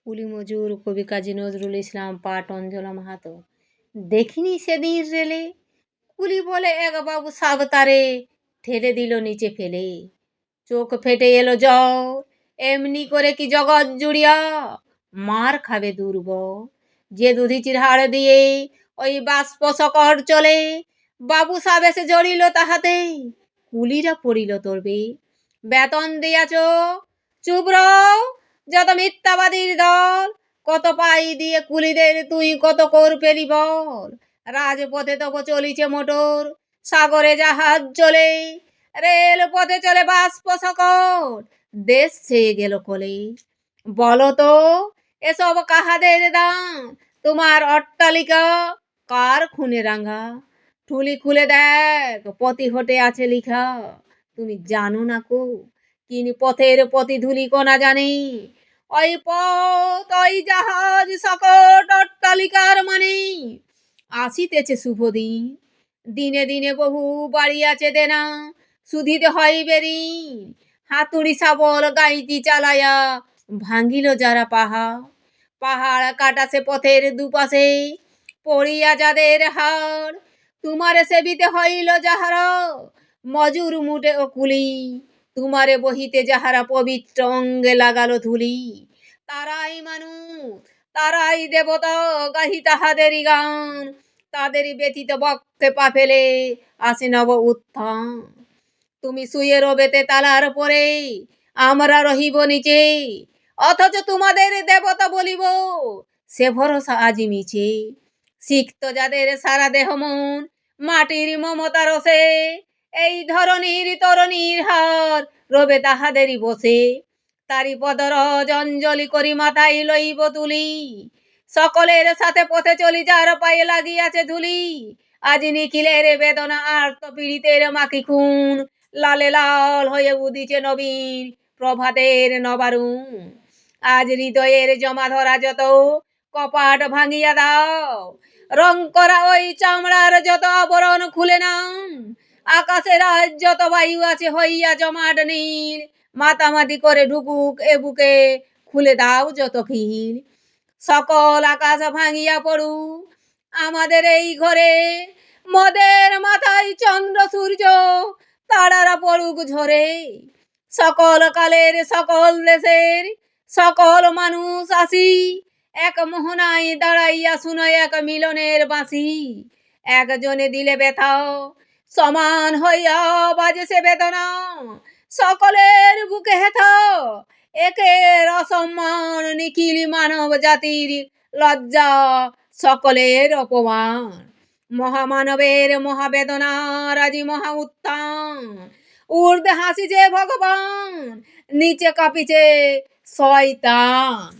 কুলি মজুর কবি কাজী নজরুল ইসলাম পাট অঞ্জলা মাহাতো। দেখিনি সেদিন রেলে, কুলি বলে এক বাবু সাবতারে ঠেলে দিল নিচে ফেলে। চোখ ফেটে এলো জ্বর, এমনি করে কি জগৎ জুড়িয়া মার খাবে দুর্বল। যে দুধিচির হাড় দিয়ে ওই বাষ্প সকর চলে, বাবু সাব এসে জড়িল তাহাতে, কুলিরা পড়িল তরবে। বেতন দিয়াছ, চুপ রও, যত মিথ্যাবাদীর দল, কত পাই দিয়ে কুলিদের তুই কত কর পেলি বল। রাজপথে তব চলিছে মোটর, সাগরে জাহাজ চলে, রেল পথে চলে বাষ্প সকট, দেশ ছেয়ে গেল কলে। বলো তো এসব কাহাদের দাম, তোমার অট্টালিকা কার খুনে রাঙা? ঠুলি খুলে দেখ পতি হটে আছে লিখা, তুমি জানো না কো কিনি পথের প্রতিধূলি কণা জানে। ওই পথ ওই জাহাজ সকট অট্টালিকার মানে। আসিতেছে শুভ দিন, দিনে দিনে বহু বাড়িয়াছে দেনা, শুধিতে হইবে ঋণ। হাতুড়ি শাবল গাইতি চালাইয়া ভাঙ্গিল যারা পাহাড়, পাহাড় কাটাছে পথের দুপাশে পড়িয়া যাদের হাড়। তোমারে সেবিতে হইল যাহারা মজুর মুটে ও কুলি, তোমারে বহিতে যাহারা পবিত্র অঙ্গে লাগালো ধুলি। তারাই মানুষ, তারাই দেবতা, গাহি তাহাদেরই গান, তাদেরই ব্যথিত বক্ষে পা ফেলে আসে নব উত্থান। তুমি শুয়ে রবেতে তালার পরে, আমরা রহিব নিচে, অথচ তোমাদের দেবতা বলিব সে ভরসা আজি মিছে। সিক্ত যাদের সারা দেহ মন মাটির মমতা রসে, এই ধরনীর তরণীর হার রবে তাহাদেরই বসে। তারি পদরজ অঞ্জলি করি মাথায় লইব তুলি, সকলের সাথে পথে চলি যার পায়ে লাগিয়াছে ধুলি। আজি নিখিলের বেদনা আর্ত পীড়িতের মাখি খুন, লালে লাল হয়ে উদিছে নবীন প্রভাতের নবারুণ। আজ হৃদয়ের জমা ধরা যত কপাট ভাঙিয়া দাও, রং করা ওই চামড়ার যত আবরণ খুলে নাও। আকাশের আজ যত বায়ু আছে হইয়া জমাট নীল, মাতামাতি করে ঢুকুক এ বুকে, খুলে দাও যত খিল। সকল আকাশ ভাঙিয়া পড়ুক আমাদের এই ঘরে, মদের মাথায় চন্দ্র সূর্য তারারা পড়ুক ঝরে। সকল কালের সকল দেশের সকল মানুষ আসি, এক মোহনায় দাঁড়াইয়া শুনো এক মিলনের বাঁশি। একজনে দিলে ব্যথা সমান হইয়া বাজে সে বেদনা, সকলের বুকে হেথা একের অসম্মান। নিখিল মানব জাতির লজ্জা, সকলের অপমান, মহামানবের মহাবেদনার আজি মহা উত্থান। ঊর্ধ্বে হাসিছে ভগবান, নিচে কাঁপিছে শয়তান।